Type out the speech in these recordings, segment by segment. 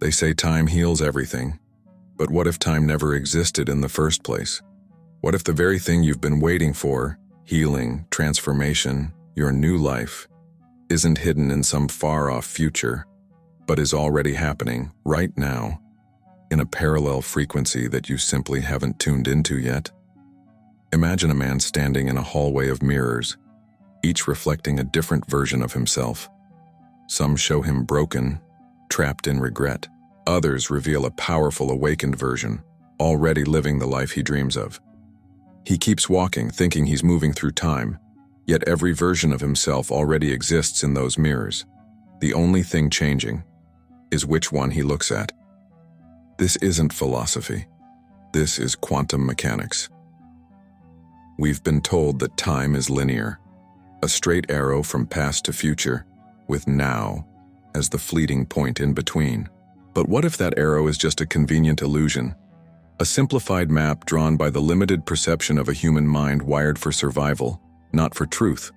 They say time heals everything, but what if time never existed in the first place? What if the very thing you've been waiting for, healing, transformation, your new life, isn't hidden in some far-off future, but is already happening right now, in a parallel frequency that you simply haven't tuned into yet? Imagine a man standing in a hallway of mirrors, each reflecting a different version of himself. Some show him broken, trapped in regret. Others reveal a powerful, awakened version, already living the life he dreams of. He keeps walking, thinking he's moving through time, yet every version of himself already exists in those mirrors. The only thing changing is which one he looks at. This isn't philosophy. This is quantum mechanics. We've been told that time is linear, a straight arrow from past to future, with now as the fleeting point in between. But what if that arrow is just a convenient illusion? A simplified map drawn by the limited perception of a human mind wired for survival, not for truth.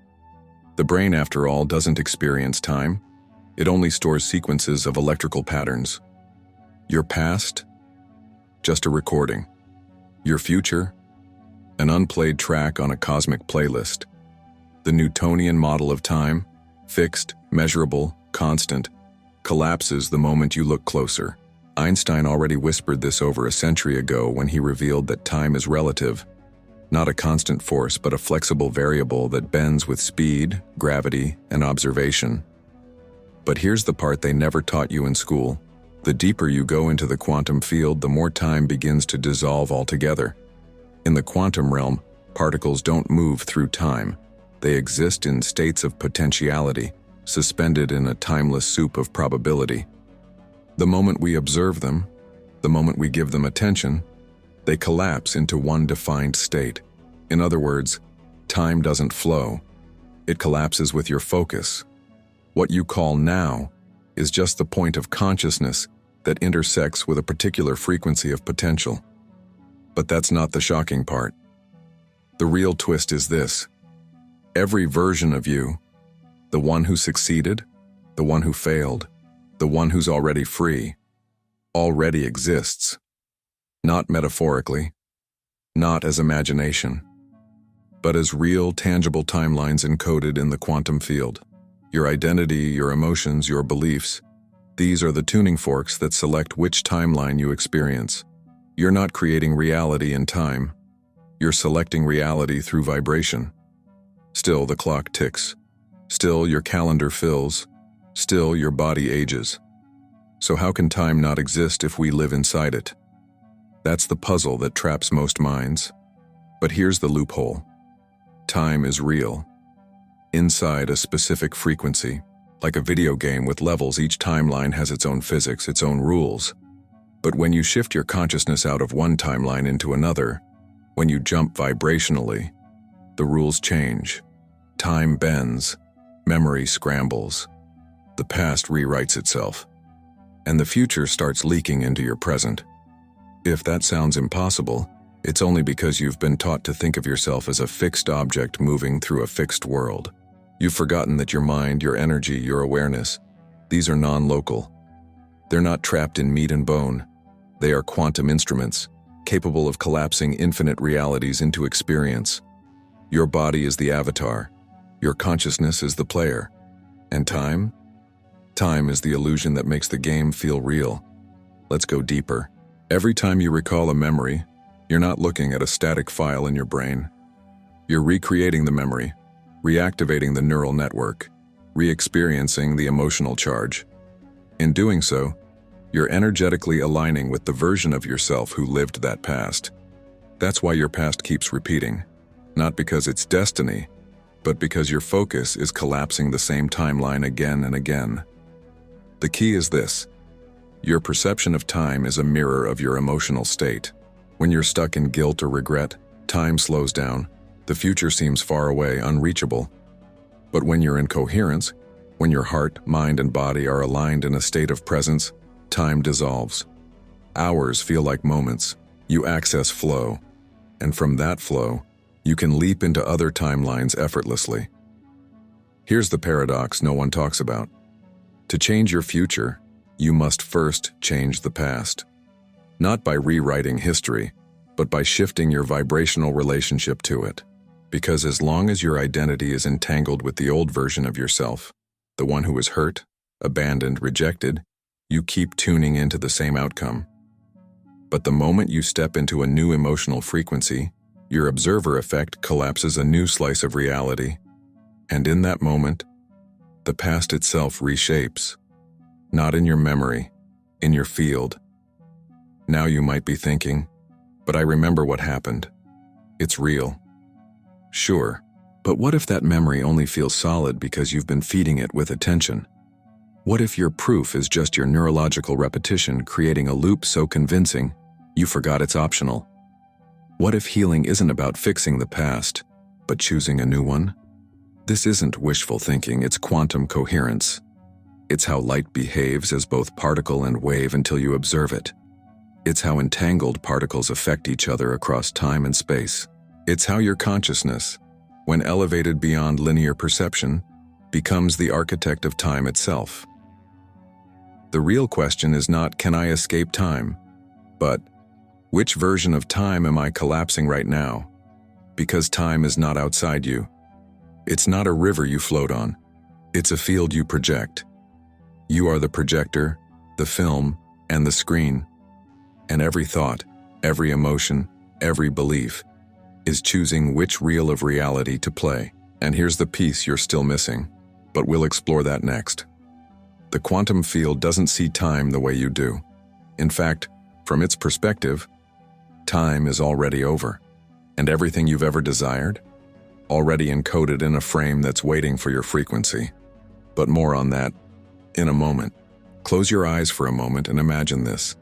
The brain, after all, doesn't experience time. It only stores sequences of electrical patterns. Your past? Just a recording. Your future? An unplayed track on a cosmic playlist. The Newtonian model of time, fixed, measurable, constant, collapses the moment you look closer. Einstein already whispered this over a century ago when he revealed that time is relative, not a constant force but a flexible variable that bends with speed, gravity, and observation. But here's the part they never taught you in school. The deeper you go into the quantum field, the more time begins to dissolve altogether. In the quantum realm, particles don't move through time. They exist in states of potentiality, suspended in a timeless soup of probability. The moment we observe them, the moment we give them attention, they collapse into one defined state. In other words, time doesn't flow. It collapses with your focus. What you call now is just the point of consciousness that intersects with a particular frequency of potential. But that's not the shocking part. The real twist is this. Every version of you, the one who succeeded, the one who failed, the one who's already free, already exists. Not metaphorically, not as imagination, but as real, tangible timelines encoded in the quantum field. Your identity, your emotions, your beliefs, these are the tuning forks that select which timeline you experience. You're not creating reality in time. You're selecting reality through vibration. Still, the clock ticks. Still, your calendar fills. Still, your body ages. So how can time not exist if we live inside it? That's the puzzle that traps most minds. But here's the loophole. Time is real. Inside a specific frequency, like a video game with levels, each timeline has its own physics, its own rules. But when you shift your consciousness out of one timeline into another, when you jump vibrationally, the rules change. Time bends, memory scrambles, the past rewrites itself, and the future starts leaking into your present. If that sounds impossible, it's only because you've been taught to think of yourself as a fixed object moving through a fixed world. You've forgotten that your mind, your energy, your awareness, these are non-local. They're not trapped in meat and bone. They are quantum instruments, capable of collapsing infinite realities into experience. Your body is the avatar. Your consciousness is the player. And time? Time is the illusion that makes the game feel real. Let's go deeper. Every time you recall a memory, you're not looking at a static file in your brain. You're recreating the memory, reactivating the neural network, re-experiencing the emotional charge. In doing so, you're energetically aligning with the version of yourself who lived that past. That's why your past keeps repeating, not because it's destiny, but because your focus is collapsing the same timeline again and again. The key is this. Your perception of time is a mirror of your emotional state. When you're stuck in guilt or regret, time slows down. The future seems far away, unreachable. But when you're in coherence, when your heart, mind, and body are aligned in a state of presence, time dissolves. Hours feel like moments. You access flow. And from that flow, you can leap into other timelines effortlessly. Here's the paradox no one talks about. To change your future, you must first change the past. Not by rewriting history, but by shifting your vibrational relationship to it. Because as long as your identity is entangled with the old version of yourself, the one who was hurt, abandoned, rejected, you keep tuning into the same outcome. But the moment you step into a new emotional frequency, your observer effect collapses a new slice of reality. And in that moment, the past itself reshapes. Not in your memory, in your field. Now you might be thinking, but I remember what happened. It's real. Sure, but what if that memory only feels solid because you've been feeding it with attention? What if your proof is just your neurological repetition creating a loop so convincing you forgot it's optional? What if healing isn't about fixing the past, but choosing a new one? This isn't wishful thinking, it's quantum coherence. It's how light behaves as both particle and wave until you observe it. It's how entangled particles affect each other across time and space. It's how your consciousness, when elevated beyond linear perception, becomes the architect of time itself. The real question is not, can I escape time? But, which version of time am I collapsing right now? Because time is not outside you. It's not a river you float on. It's a field you project. You are the projector, the film, and the screen. And every thought, every emotion, every belief is choosing which reel of reality to play. And here's the piece you're still missing, but we'll explore that next. The quantum field doesn't see time the way you do. In fact, from its perspective, time is already over, and everything you've ever desired, already encoded in a frame that's waiting for your frequency. But more on that in a moment. Close your eyes for a moment and imagine this.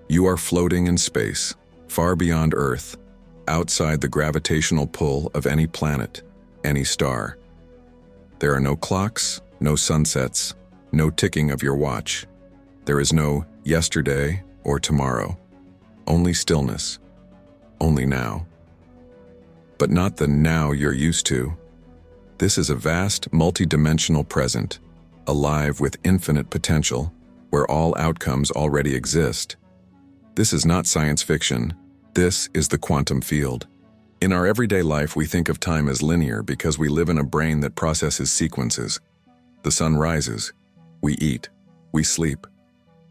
You are floating in space, far beyond Earth, outside the gravitational pull of any planet, any star. There are no clocks, no sunsets, no ticking of your watch. There is no yesterday or tomorrow. Only stillness. Only now. But not the now you're used to. This is a vast, multi-dimensional present, alive with infinite potential, where all outcomes already exist. This is not science fiction. This is the quantum field. In our everyday life, we think of time as linear because we live in a brain that processes sequences. The sun rises. We eat. We sleep.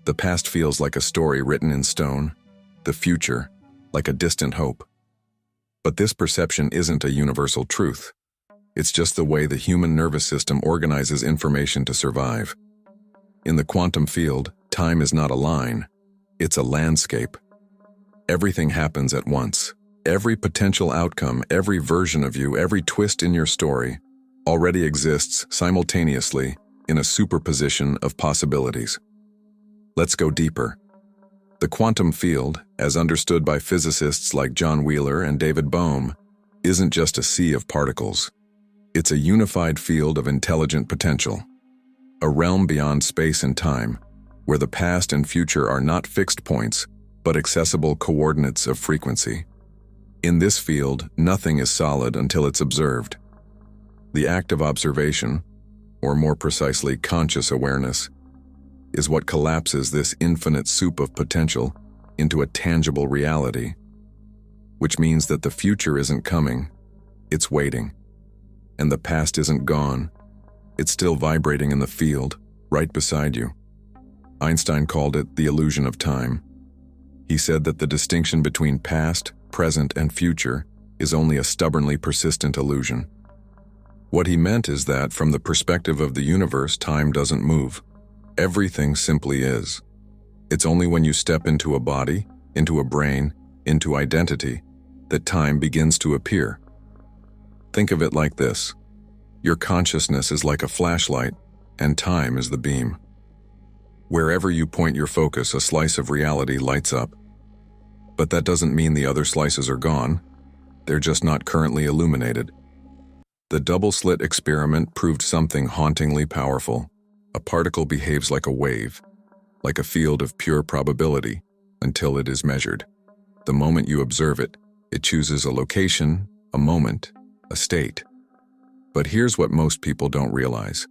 The past feels like a story written in stone. The future, like a distant hope. But this perception isn't a universal truth. It's just the way the human nervous system organizes information to survive. In the quantum field, time is not a line. It's a landscape. Everything happens at once. Every potential outcome, every version of you, every twist in your story already exists simultaneously in a superposition of possibilities. Let's go deeper. The quantum field, as understood by physicists like John Wheeler and David Bohm, isn't just a sea of particles. It's a unified field of intelligent potential, a realm beyond space and time, where the past and future are not fixed points, but accessible coordinates of frequency. In this field, nothing is solid until it's observed. The act of observation, or more precisely, conscious awareness, is what collapses this infinite soup of potential into a tangible reality, which means that the future isn't coming, it's waiting. And the past isn't gone, it's still vibrating in the field, right beside you. Einstein called it the illusion of time. He said that the distinction between past, present, and future is only a stubbornly persistent illusion. What he meant is that, from the perspective of the universe, time doesn't move. Everything simply is. It's only when you step into a body, into a brain, into identity, that time begins to appear. Think of it like this. Your consciousness is like a flashlight, and time is the beam. Wherever you point your focus, a slice of reality lights up. But that doesn't mean the other slices are gone. They're just not currently illuminated. The double-slit experiment proved something hauntingly powerful. A particle behaves like a wave, like a field of pure probability, until it is measured. The moment you observe it, it chooses a location, a moment, a state. But here's what most people don't realize.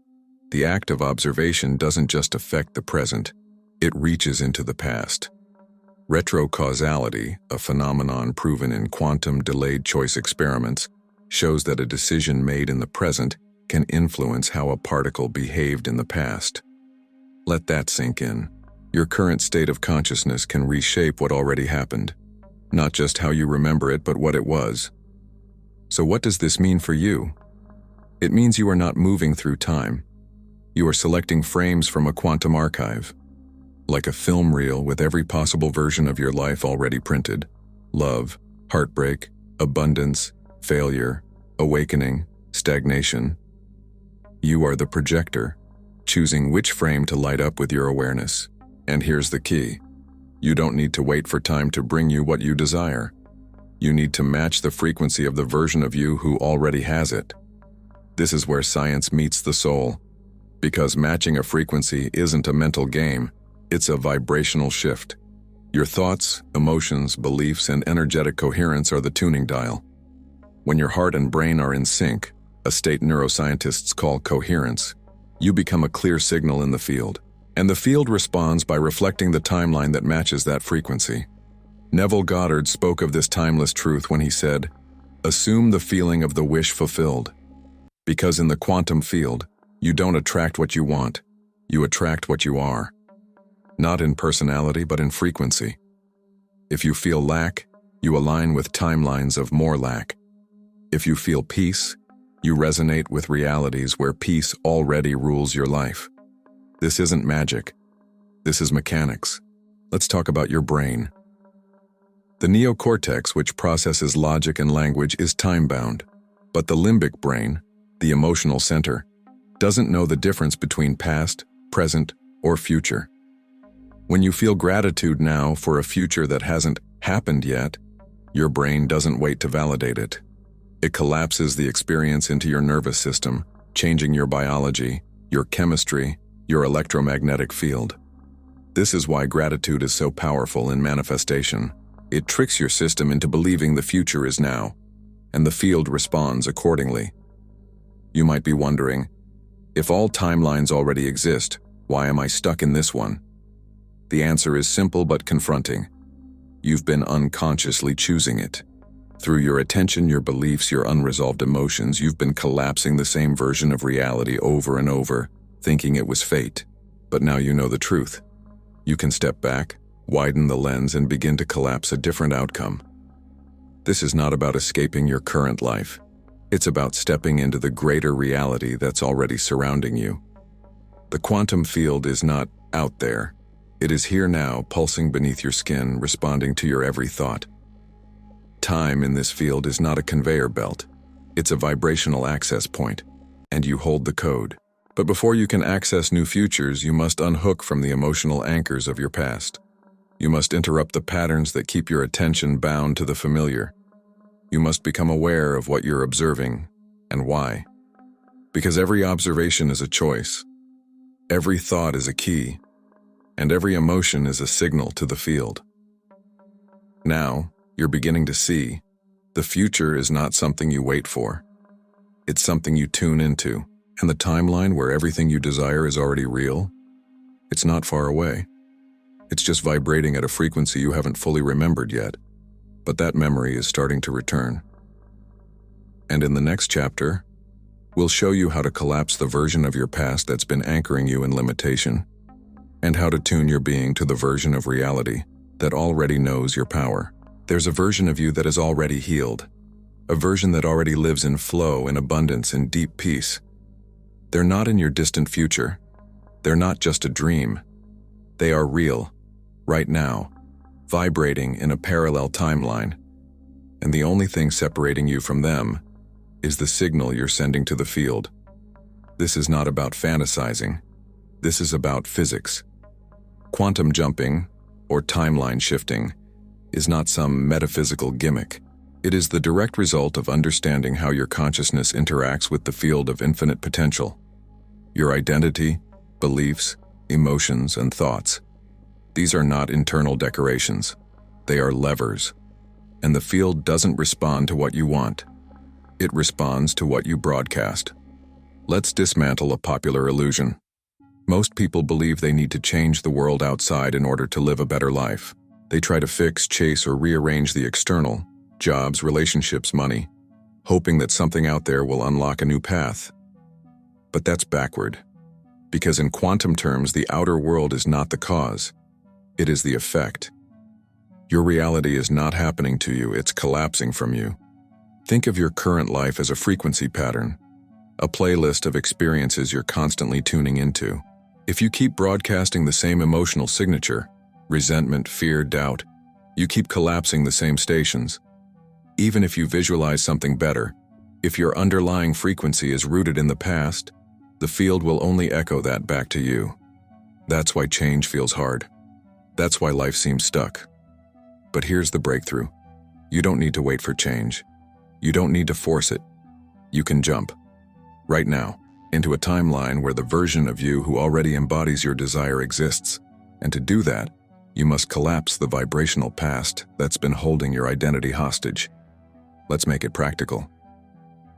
The act of observation doesn't just affect the present, It reaches into the past. Retrocausality, a phenomenon proven in quantum delayed choice experiments, shows that a decision made in the present can influence how a particle behaved in the past. Let that sink in. Your current state of consciousness can reshape what already happened, not just how you remember it, but what it was. So what does this mean for you? It means you are not moving through time. You are selecting frames from a quantum archive, like a film reel with every possible version of your life already printed. Love, heartbreak, abundance, failure, awakening, stagnation. You are the projector, choosing which frame to light up with your awareness. And here's the key. You don't need to wait for time to bring you what you desire. You need to match the frequency of the version of you who already has it. This is where science meets the soul. Because matching a frequency isn't a mental game, it's a vibrational shift. Your thoughts, emotions, beliefs, and energetic coherence are the tuning dial. When your heart and brain are in sync, a state neuroscientists call coherence, you become a clear signal in the field. And the field responds by reflecting the timeline that matches that frequency. Neville Goddard spoke of this timeless truth when he said, "Assume the feeling of the wish fulfilled." Because in the quantum field, you don't attract what you want, you attract what you are. Not in personality, but in frequency. If you feel lack, you align with timelines of more lack. If you feel peace, you resonate with realities where peace already rules your life. This isn't magic. This is mechanics. Let's talk about your brain. The neocortex, which processes logic and language, is time-bound. But the limbic brain, the emotional center, doesn't know the difference between past, present, or future. When you feel gratitude now for a future that hasn't happened yet, your brain doesn't wait to validate it. It collapses the experience into your nervous system, changing your biology, your chemistry, your electromagnetic field. This is why gratitude is so powerful in manifestation. It tricks your system into believing the future is now, and the field responds accordingly. You might be wondering, if all timelines already exist, why am I stuck in this one? The answer is simple but confronting. You've been unconsciously choosing it. Through your attention, your beliefs, your unresolved emotions, you've been collapsing the same version of reality over and over, thinking it was fate. But now you know the truth. You can step back, widen the lens, and begin to collapse a different outcome. This is not about escaping your current life. It's about stepping into the greater reality that's already surrounding you. The quantum field is not out there. It is here now, pulsing beneath your skin, responding to your every thought. Time in this field is not a conveyor belt. It's a vibrational access point, and you hold the code. But before you can access new futures, you must unhook from the emotional anchors of your past. You must interrupt the patterns that keep your attention bound to the familiar. You must become aware of what you're observing and why. Because every observation is a choice, every thought is a key, and every emotion is a signal to the field. Now, you're beginning to see, the future is not something you wait for. It's something you tune into, and the timeline where everything you desire is already real, it's not far away. It's just vibrating at a frequency you haven't fully remembered yet, but that memory is starting to return. And in the next chapter, we'll show you how to collapse the version of your past that's been anchoring you in limitation, and how to tune your being to the version of reality that already knows your power. There's a version of you that is already healed, a version that already lives in flow, in abundance, in deep peace. They're not in your distant future. They're not just a dream. They are real, right now, vibrating in a parallel timeline. And the only thing separating you from them is the signal you're sending to the field. This is not about fantasizing. This is about physics. Quantum jumping, or timeline shifting, is not some metaphysical gimmick. It is the direct result of understanding how your consciousness interacts with the field of infinite potential. Your identity, beliefs, emotions, and thoughts. These are not internal decorations. They are levers. And the field doesn't respond to what you want. It responds to what you broadcast. Let's dismantle a popular illusion. Most people believe they need to change the world outside in order to live a better life. They try to fix, chase, or rearrange the external, jobs, relationships, money, hoping that something out there will unlock a new path. But that's backward. Because in quantum terms, the outer world is not the cause. It is the effect. Your reality is not happening to you, it's collapsing from you. Think of your current life as a frequency pattern, a playlist of experiences you're constantly tuning into. If you keep broadcasting the same emotional signature, resentment, fear, doubt, you keep collapsing the same stations. Even if you visualize something better, if your underlying frequency is rooted in the past, the field will only echo that back to you. That's why change feels hard. That's why life seems stuck. But here's the breakthrough. You don't need to wait for change. You don't need to force it. You can jump, right now, into a timeline where the version of you who already embodies your desire exists. And to do that, you must collapse the vibrational past that's been holding your identity hostage. Let's make it practical.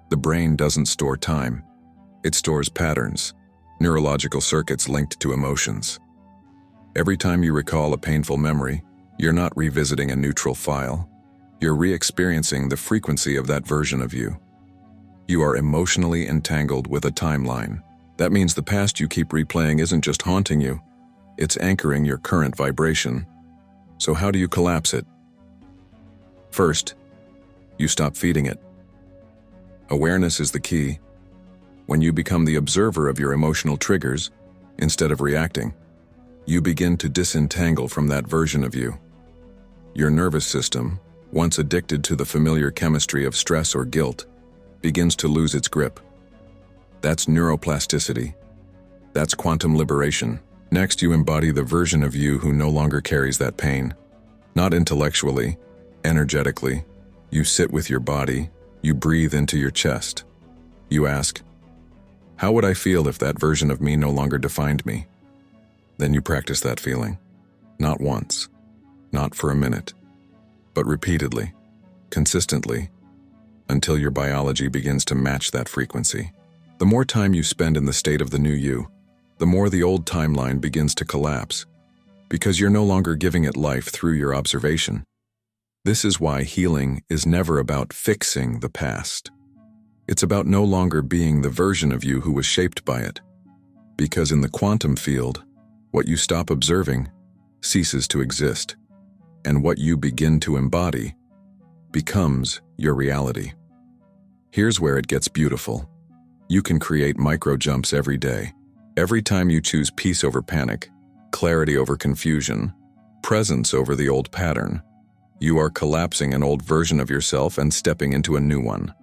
The brain doesn't store time. It stores patterns, neurological circuits linked to emotions. Every time you recall a painful memory, you're not revisiting a neutral file. You're re-experiencing the frequency of that version of you. You are emotionally entangled with a timeline. That means the past you keep replaying isn't just haunting you, it's anchoring your current vibration. So how do you collapse it? First, you stop feeding it. Awareness is the key. When you become the observer of your emotional triggers, instead of reacting, you begin to disentangle from that version of you. Your nervous system, once addicted to the familiar chemistry of stress or guilt, begins to lose its grip. That's neuroplasticity. That's quantum liberation. Next, you embody the version of you who no longer carries that pain. Not intellectually, energetically. You sit with your body, you breathe into your chest. You ask, how would I feel if that version of me no longer defined me? Then you practice that feeling. Not once, not for a minute, but repeatedly, consistently, until your biology begins to match that frequency. The more time you spend in the state of the new you, the more the old timeline begins to collapse, because you're no longer giving it life through your observation. This is why healing is never about fixing the past. It's about no longer being the version of you who was shaped by it. Because in the quantum field, what you stop observing ceases to exist, and what you begin to embody becomes your reality. Here's where it gets beautiful. You can create micro jumps every day. Every time you choose peace over panic, clarity over confusion, presence over the old pattern, you are collapsing an old version of yourself and stepping into a new one.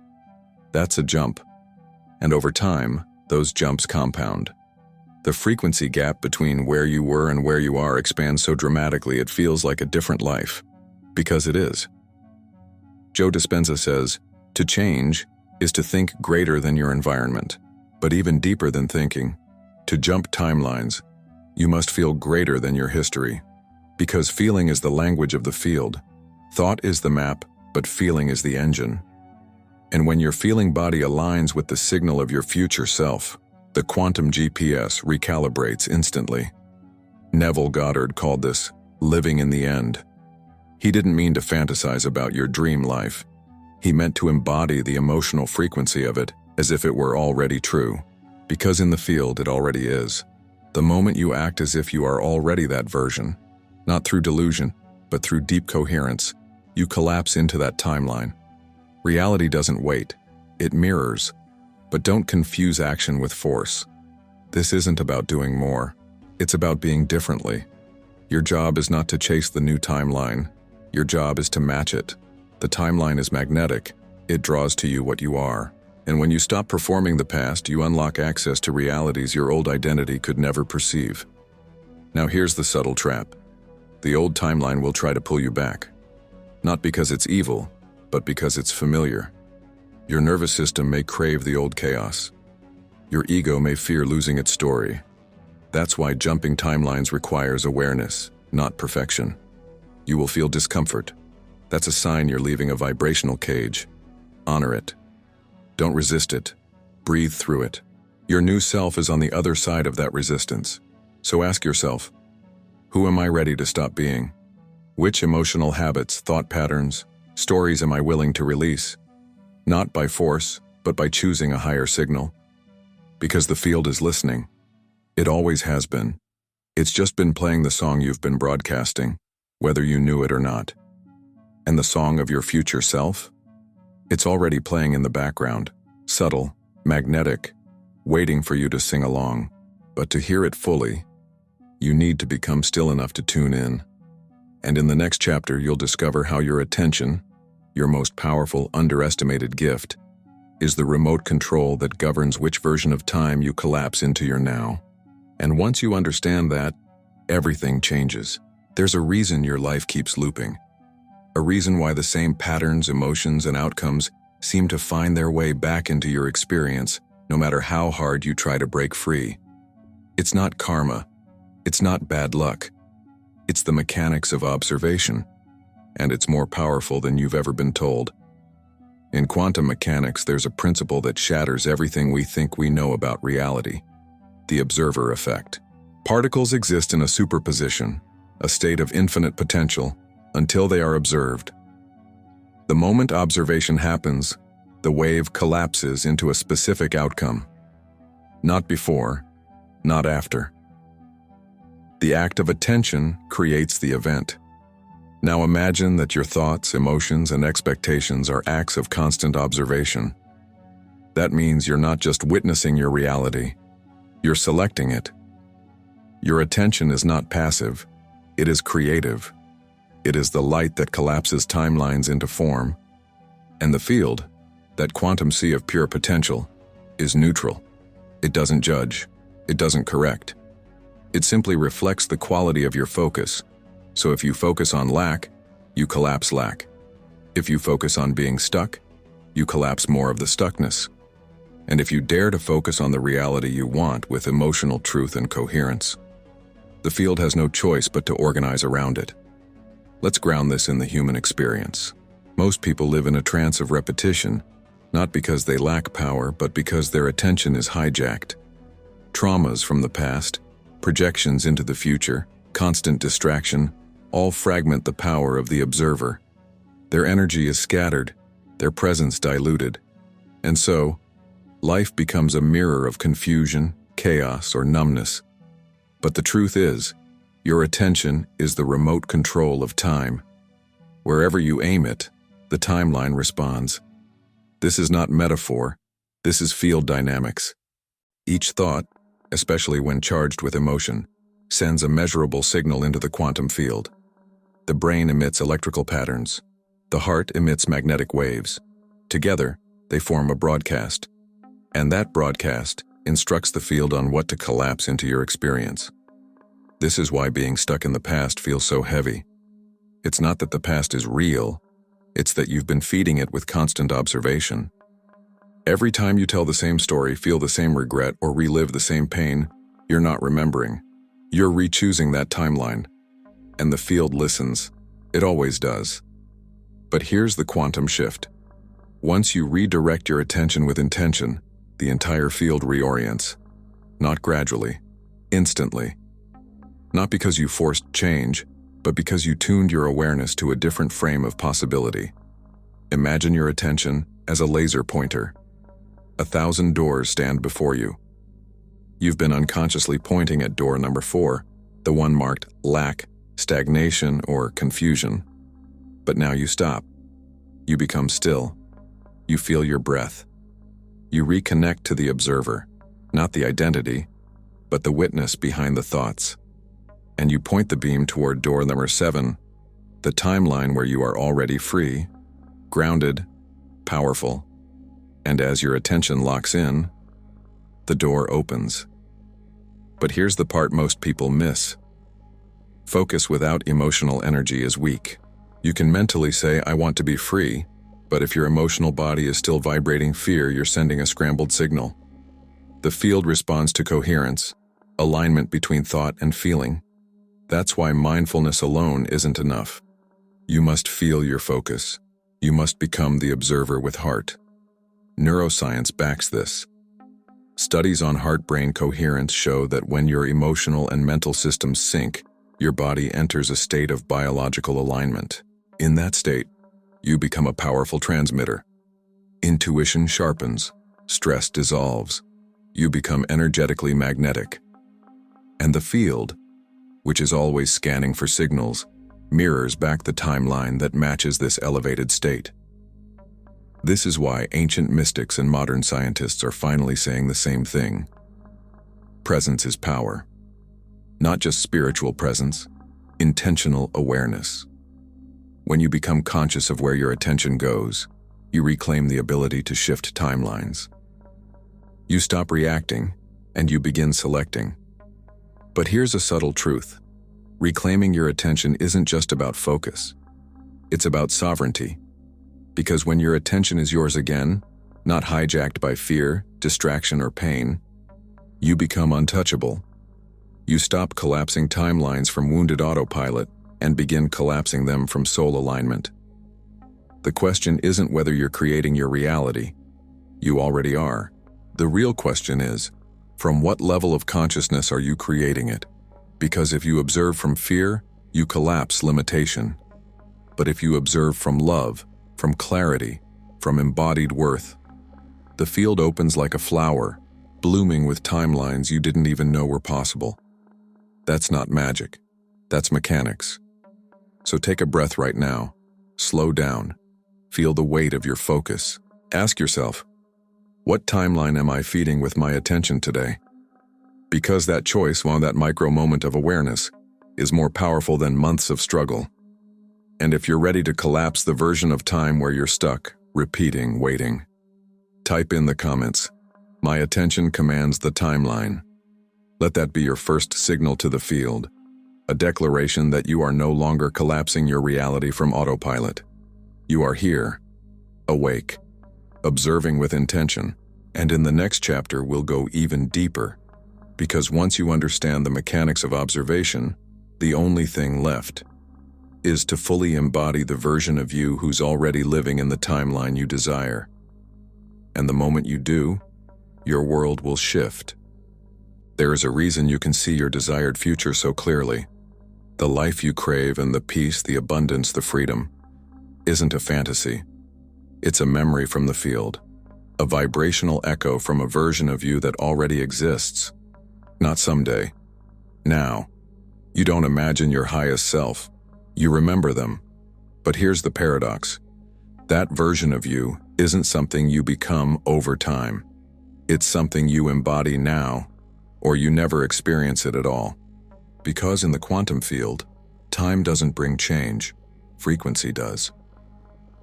That's a jump. And over time, those jumps compound. The frequency gap between where you were and where you are expands so dramatically it feels like a different life. Because it is. Joe Dispenza says, to change is to think greater than your environment. But even deeper than thinking, to jump timelines, you must feel greater than your history. Because feeling is the language of the field. Thought is the map, but feeling is the engine. And when your feeling body aligns with the signal of your future self, the quantum GPS recalibrates instantly. Neville Goddard called this living in the end. He didn't mean to fantasize about your dream life. He meant to embody the emotional frequency of it as if it were already true. Because in the field it already is. The moment you act as if you are already that version, not through delusion, but through deep coherence, you collapse into that timeline. Reality doesn't wait, it mirrors. But don't confuse action with force. This isn't about doing more. It's about being differently. Your job is not to chase the new timeline. Your job is to match it. The timeline is magnetic. It draws to you what you are. And when you stop performing the past, you unlock access to realities your old identity could never perceive. Now here's the subtle trap. The old timeline will try to pull you back. Not because it's evil, but because it's familiar. Your nervous system may crave the old chaos. Your ego may fear losing its story. That's why jumping timelines requires awareness, not perfection. You will feel discomfort. That's a sign you're leaving a vibrational cage. Honor it. Don't resist it. Breathe through it. Your new self is on the other side of that resistance. So ask yourself, who am I ready to stop being? Which emotional habits, thought patterns, stories am I willing to release? Not by force, but by choosing a higher signal. Because the field is listening. It always has been. It's just been playing the song you've been broadcasting, whether you knew it or not. And the song of your future self? It's already playing in the background, subtle, magnetic, waiting for you to sing along. But to hear it fully, you need to become still enough to tune in. And in the next chapter, you'll discover how your attention, your most powerful, underestimated gift, is the remote control that governs which version of time you collapse into your now. And once you understand that, everything changes. There's a reason your life keeps looping. A reason why the same patterns, emotions, and outcomes seem to find their way back into your experience, no matter how hard you try to break free. It's not karma. It's not bad luck. It's the mechanics of observation, and it's more powerful than you've ever been told. In quantum mechanics, there's a principle that shatters everything we think we know about reality: the observer effect. Particles exist in a superposition, a state of infinite potential, until they are observed. The moment observation happens, the wave collapses into a specific outcome. Not before, not after. The act of attention creates the event. Now imagine that your thoughts, emotions, and expectations are acts of constant observation. That means you're not just witnessing your reality, you're selecting it. Your attention is not passive, it is creative. It is the light that collapses timelines into form. And the field, that quantum sea of pure potential, is neutral. It doesn't judge, it doesn't correct. It simply reflects the quality of your focus. So if you focus on lack, you collapse lack. If you focus on being stuck, you collapse more of the stuckness. And if you dare to focus on the reality you want with emotional truth and coherence, the field has no choice but to organize around it. Let's ground this in the human experience. Most people live in a trance of repetition, not because they lack power, but because their attention is hijacked. Traumas from the past, projections into the future, constant distraction, all fragment the power of the observer. Their energy is scattered, their presence diluted. And so, life becomes a mirror of confusion, chaos, or numbness. But the truth is, your attention is the remote control of time. Wherever you aim it, the timeline responds. This is not metaphor, this is field dynamics. Each thought, especially when charged with emotion, sends a measurable signal into the quantum field. The brain emits electrical patterns. The heart emits magnetic waves. Together, they form a broadcast. And that broadcast instructs the field on what to collapse into your experience. This is why being stuck in the past feels so heavy. It's not that the past is real, it's that you've been feeding it with constant observation. Every time you tell the same story, feel the same regret, or relive the same pain, you're not remembering. You're re-choosing that timeline. And the field listens. It always does. But here's the quantum shift. Once you redirect your attention with intention, the entire field reorients. Not gradually, instantly. Not because you forced change, but because you tuned your awareness to a different frame of possibility. Imagine your attention as a laser pointer. 1,000 doors stand before you. You've been unconsciously pointing at door number 4, the one marked lack, stagnation, or confusion. But now you stop. You become still. You feel your breath. You reconnect to the observer, not the identity, but the witness behind the thoughts. And you point the beam toward door number 7, the timeline where you are already free, grounded, powerful. And as your attention locks in, the door opens. But here's the part most people miss. Focus without emotional energy is weak. You can mentally say, I want to be free, but if your emotional body is still vibrating fear, you're sending a scrambled signal. The field responds to coherence, alignment between thought and feeling. That's why mindfulness alone isn't enough. You must feel your focus. You must become the observer with heart. Neuroscience backs this. Studies on heart-brain coherence show that when your emotional and mental systems sync, your body enters a state of biological alignment. In that state, you become a powerful transmitter. Intuition sharpens, stress dissolves, you become energetically magnetic. And the field, which is always scanning for signals, mirrors back the timeline that matches this elevated state. This is why ancient mystics and modern scientists are finally saying the same thing. Presence is power. Not just spiritual presence, intentional awareness. When you become conscious of where your attention goes, you reclaim the ability to shift timelines. You stop reacting, and you begin selecting. But here's a subtle truth. Reclaiming your attention isn't just about focus. It's about sovereignty. Because when your attention is yours again, not hijacked by fear, distraction, or pain, you become untouchable. You stop collapsing timelines from wounded autopilot and begin collapsing them from soul alignment. The question isn't whether you're creating your reality. You already are. The real question is, from what level of consciousness are you creating it? Because if you observe from fear, you collapse limitation. But if you observe from love, from clarity, from embodied worth, the field opens like a flower, blooming with timelines you didn't even know were possible. That's not magic. That's mechanics. So take a breath right now. Slow down. Feel the weight of your focus. Ask yourself, what timeline am I feeding with my attention today? Because that choice, that micro moment of awareness, is more powerful than months of struggle. And if you're ready to collapse the version of time where you're stuck, repeating, waiting, type in the comments, "My attention commands the timeline." Let that be your first signal to the field, a declaration that you are no longer collapsing your reality from autopilot. You are here, awake, observing with intention, and in the next chapter we'll go even deeper, because once you understand the mechanics of observation, the only thing left is to fully embody the version of you who's already living in the timeline you desire. And the moment you do, your world will shift. There is a reason you can see your desired future so clearly. The life you crave and the peace, the abundance, the freedom isn't a fantasy. It's a memory from the field, a vibrational echo from a version of you that already exists. Not someday. Now. You don't imagine your highest self. You remember them. But here's the paradox. That version of you isn't something you become over time. It's something you embody now, or you never experience it at all. Because in the quantum field, time doesn't bring change, frequency does.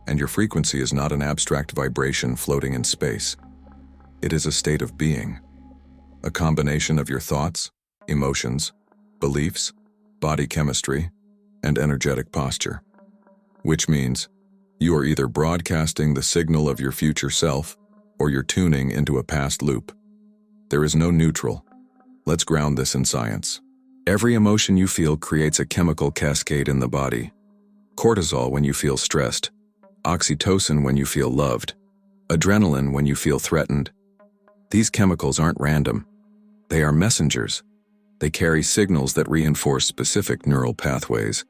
And your frequency is not an abstract vibration floating in space. It is a state of being, a combination of your thoughts, emotions, beliefs, body chemistry, and energetic posture. Which means, you are either broadcasting the signal of your future self, or you're tuning into a past loop. There is no neutral. Let's ground this in science. Every emotion you feel creates a chemical cascade in the body. Cortisol when you feel stressed, oxytocin when you feel loved, adrenaline when you feel threatened. These chemicals aren't random. They are messengers. They carry signals that reinforce specific neural pathways,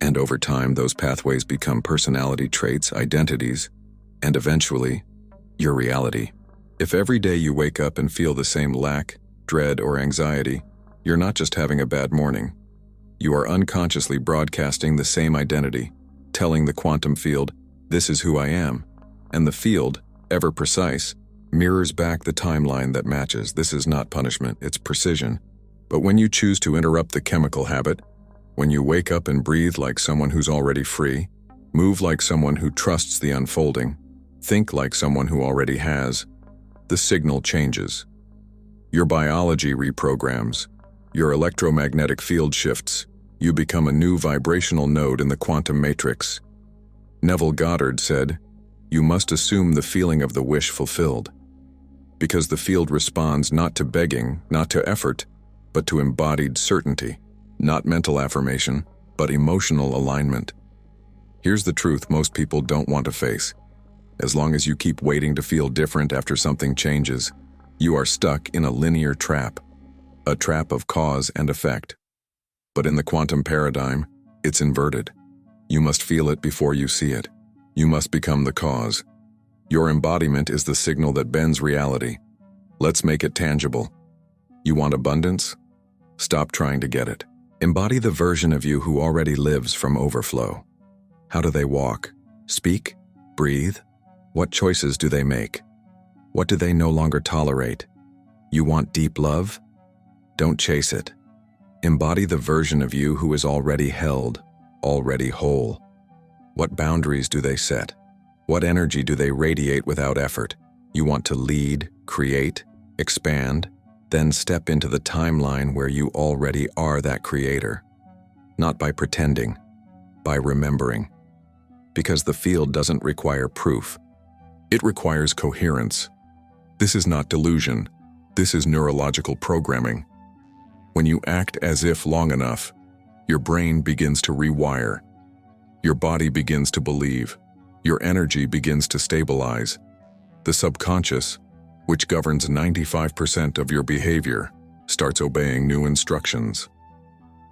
and over time those pathways become personality traits, identities, and eventually, your reality. If every day you wake up and feel the same lack, dread, or anxiety, you're not just having a bad morning. You are unconsciously broadcasting the same identity, telling the quantum field, "This is who I am." And the field, ever precise, mirrors back the timeline that matches. This is not punishment, it's precision. But when you choose to interrupt the chemical habit, when you wake up and breathe like someone who's already free, move like someone who trusts the unfolding, think like someone who already has, the signal changes. Your biology reprograms, your electromagnetic field shifts, you become a new vibrational node in the quantum matrix. Neville Goddard said, "You must assume the feeling of the wish fulfilled." Because the field responds not to begging, not to effort, but to embodied certainty. Not mental affirmation, but emotional alignment. Here's the truth most people don't want to face. As long as you keep waiting to feel different after something changes, You are stuck in a linear trap, a trap of cause and effect. But in the quantum paradigm, it's inverted. You must feel it before you see it. You must become the cause. Your embodiment is the signal that bends reality. Let's make it tangible. You want abundance? Stop trying to get it. Embody the version of you who already lives from overflow. How do they walk? Speak? Breathe? What choices do they make? What do they no longer tolerate? You want deep love? Don't chase it. Embody the version of you who is already held, already whole. What boundaries do they set? What energy do they radiate without effort? You want to lead, create, expand, then step into the timeline where you already are that creator. Not by pretending, by remembering. Because the field doesn't require proof. It requires coherence. This is not delusion. This is neurological programming. When you act as if long enough, your brain begins to rewire. Your body begins to believe. Your energy begins to stabilize. The subconscious, which governs 95% of your behavior, starts obeying new instructions.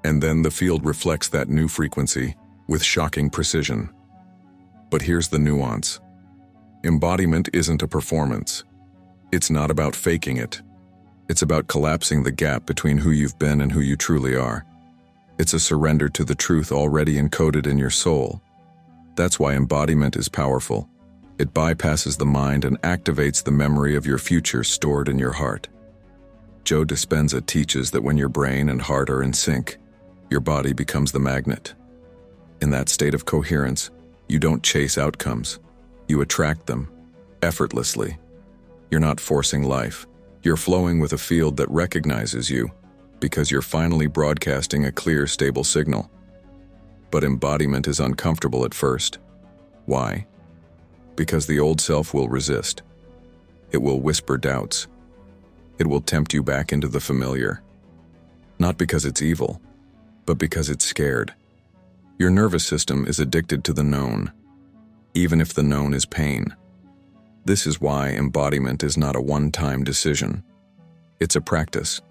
And then the field reflects that new frequency with shocking precision. But here's the nuance. Embodiment isn't a performance. It's not about faking it. It's about collapsing the gap between who you've been and who you truly are. It's a surrender to the truth already encoded in your soul. That's why embodiment is powerful. It bypasses the mind and activates the memory of your future stored in your heart. Joe Dispenza teaches that when your brain and heart are in sync, your body becomes the magnet. In that state of coherence, you don't chase outcomes. You attract them, effortlessly. You're not forcing life. You're flowing with a field that recognizes you, because you're finally broadcasting a clear, stable signal. But embodiment is uncomfortable at first. Why? Because the old self will resist. It will whisper doubts. It will tempt you back into the familiar. Not because it's evil, but because it's scared. Your nervous system is addicted to the known, even if the known is pain. This is why embodiment is not a one-time decision. It's a practice,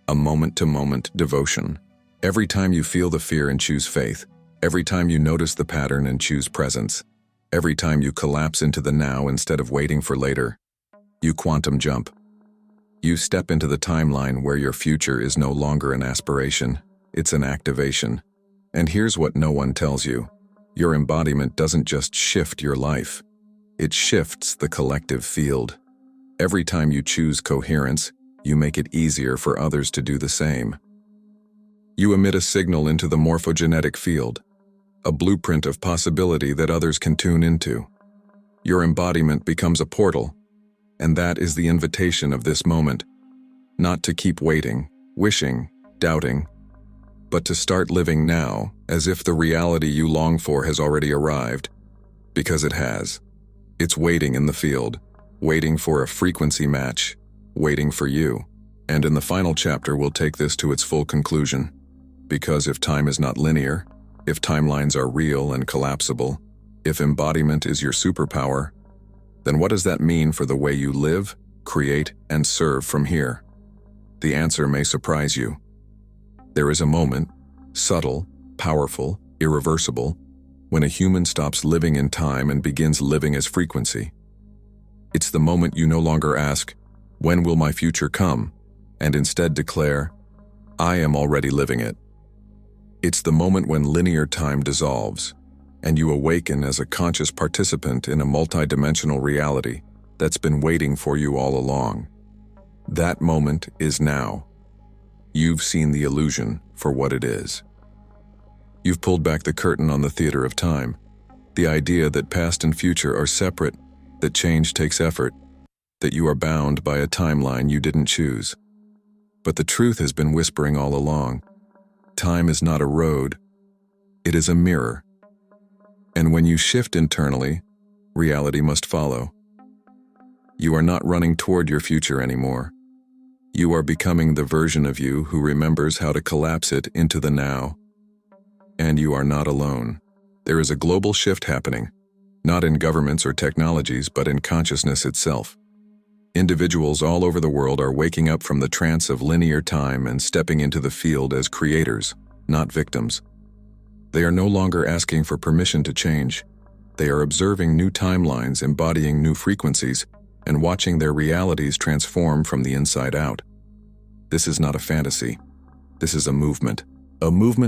a moment-to-moment devotion. Every time you feel the fear and choose faith, every time you notice the pattern and choose presence, every time you collapse into the now instead of waiting for later, you quantum jump. You step into the timeline where your future is no longer an aspiration, it's an activation. And here's what no one tells you. Your embodiment doesn't just shift your life. It shifts the collective field. Every time you choose coherence, you make it easier for others to do the same. You emit a signal into the morphogenetic field, a blueprint of possibility that others can tune into. Your embodiment becomes a portal, and that is the invitation of this moment, not to keep waiting, wishing, doubting, but to start living now as if the reality you long for has already arrived, because it has. It's waiting in the field, waiting for a frequency match, waiting for you. And in the final chapter, we'll take this to its full conclusion. Because if time is not linear, if timelines are real and collapsible, if embodiment is your superpower, then what does that mean for the way you live, create, and serve from here? The answer may surprise you. There is a moment, subtle, powerful, irreversible, when a human stops living in time and begins living as frequency. It's the moment you no longer ask, "When will my future come?" and instead declare, "I am already living it." It's the moment when linear time dissolves, and you awaken as a conscious participant in a multidimensional reality that's been waiting for you all along. That moment is now. You've seen the illusion for what it is. You've pulled back the curtain on the theater of time, the idea that past and future are separate, that change takes effort, that you are bound by a timeline you didn't choose. But the truth has been whispering all along. Time is not a road, it is a mirror. And when you shift internally, reality must follow. You are not running toward your future anymore. You are becoming the version of you who remembers how to collapse it into the now. And you are not alone. There is a global shift happening, not in governments or technologies, but in consciousness itself. Individuals all over the world are waking up from the trance of linear time and stepping into the field as creators, not victims. They are no longer asking for permission to change. They are observing new timelines, embodying new frequencies, and watching their realities transform from the inside out. This is not a fantasy. This is a movement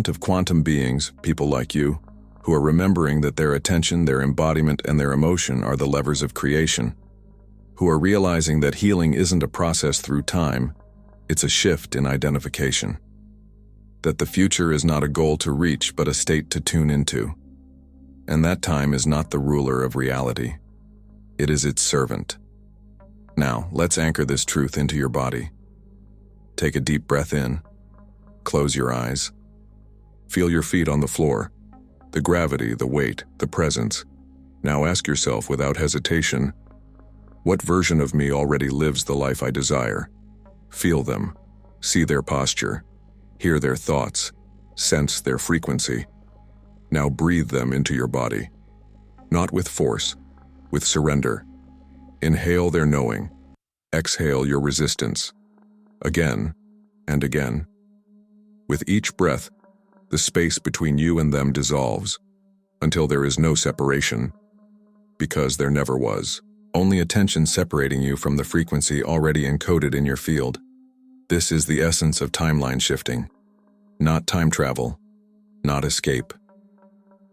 of quantum beings, people like you, who are remembering that their attention, their embodiment, and their emotion are the levers of creation, who are realizing that healing isn't a process through time, it's a shift in identification, that the future is not a goal to reach but a state to tune into, and that time is not the ruler of reality, it is its servant. Now, let's anchor this truth into your body. Take a deep breath in, close your eyes, feel your feet on the floor, the gravity, the weight, the presence. Now ask yourself without hesitation, what version of me already lives the life I desire? Feel them, see their posture, hear their thoughts, sense their frequency. Now breathe them into your body. Not with force, with surrender. Inhale their knowing. Exhale your resistance. Again and again. With each breath, the space between you and them dissolves until there is no separation, because there never was. Only attention separating you from the frequency already encoded in your field. This is the essence of timeline shifting. Not time travel, not escape,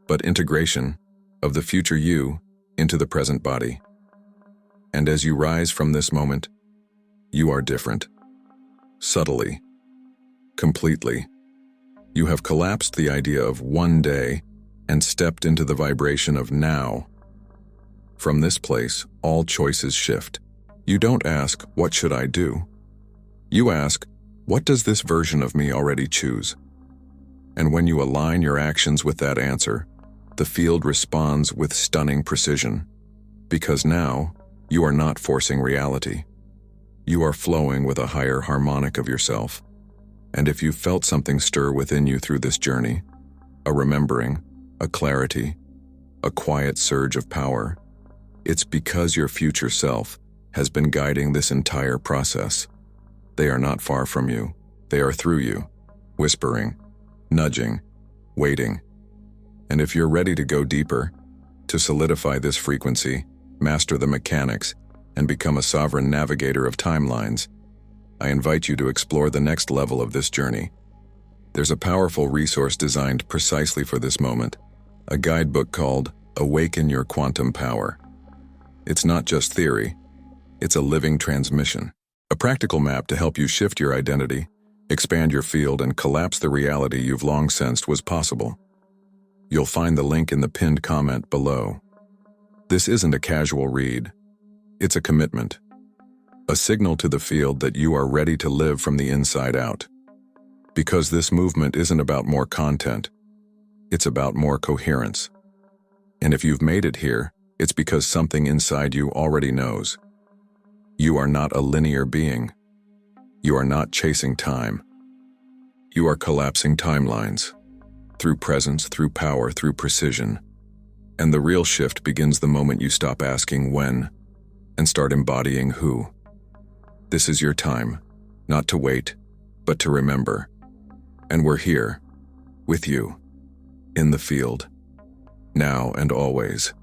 but integration of the future you into the present body. And as you rise from this moment, you are different. Subtly, completely. You have collapsed the idea of one day and stepped into the vibration of now. From this place, all choices shift. You don't ask, what should I do? You ask, what does this version of me already choose? And when you align your actions with that answer, the field responds with stunning precision. Because now, you are not forcing reality. You are flowing with a higher harmonic of yourself. And if you felt something stir within you through this journey, a remembering, a clarity, a quiet surge of power, it's because your future self has been guiding this entire process. They are not far from you. They are through you, whispering, nudging, waiting. And if you're ready to go deeper, to solidify this frequency, master the mechanics, and become a sovereign navigator of timelines, I invite you to explore the next level of this journey. There's a powerful resource designed precisely for this moment, a guidebook called Awaken Your Quantum Power. It's not just theory, it's a living transmission, a practical map to help you shift your identity, expand your field, and collapse the reality you've long sensed was possible. You'll find the link in the pinned comment below. This isn't a casual read. It's a commitment, a signal to the field that you are ready to live from the inside out. Because this movement isn't about more content, it's about more coherence. And if you've made it here, it's because something inside you already knows. You are not a linear being. You are not chasing time. You are collapsing timelines, through presence, through power, through precision. And the real shift begins the moment you stop asking when and start embodying who. This is your time, not to wait, but to remember. And we're here, with you, in the field, now and always.